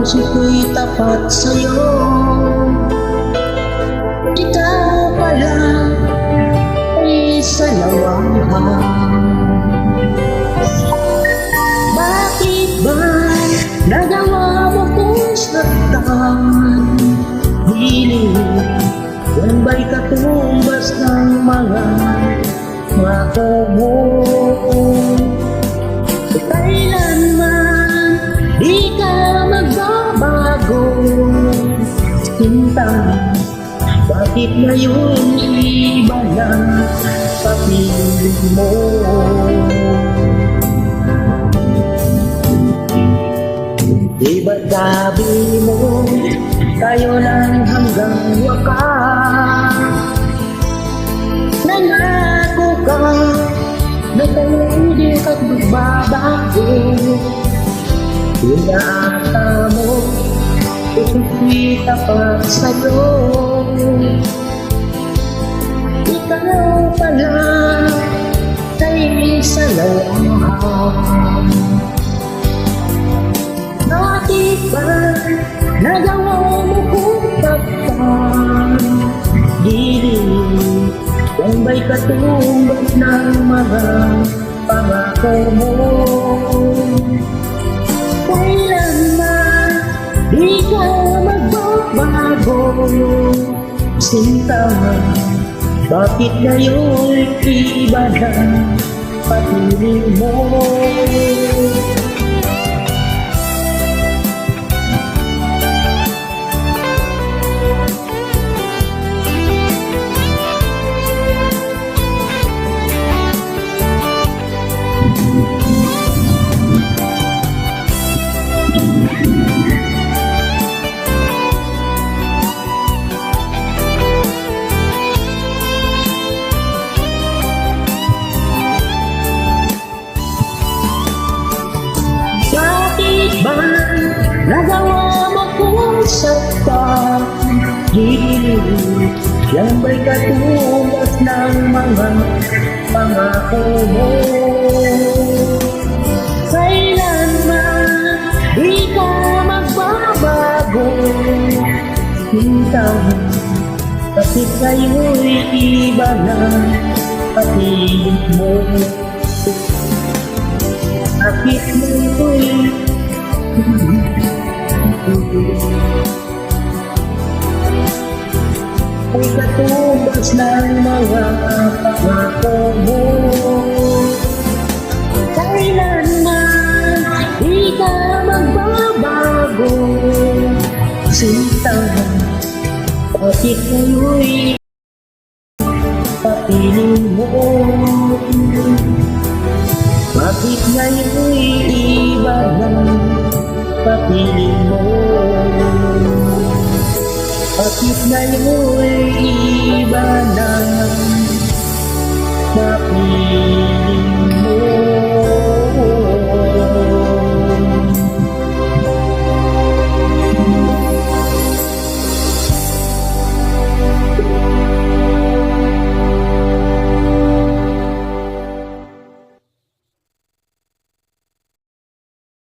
puso ko'y tapat sa'yo. Ikaw pala ay salawanghan. Bakit ba nagawa mo kong saktan? Hiling yan ba'y katumbas ng mga pangako mo? Kailanman di ka magbabago, sinta. Bakit ngayon iba na papiling mo? Di ba't sabi mo tayo lang hanggang wakas? Nangako ka na tayo hindi ka't magbabago. Inaata mo ito'y tapat sa'yo. Ikaw pala ay salawanghan. Bakit ba nagawa mo kong takpan? Dilim yan ba'y katumbas ng mga pangako mo? Kailanman di ka magbabago, sinta. Bakit ngayon iba na papiling mo? Nagawa mo kung saktan, hiling yan ba'y katumbas ng mga pangako mo? Kailanman di ka magbabago, sinta. Bakit ngayo'y iba na papiling mo? Bakit ngayo'y ay katumbas ng mga pangako mo? Kailanman di ka magbabago, sinta. Bakit ngayo'y papiling mo? Bakit ngayo'y iba na papiling mo? Bakit ngayon iba na papiling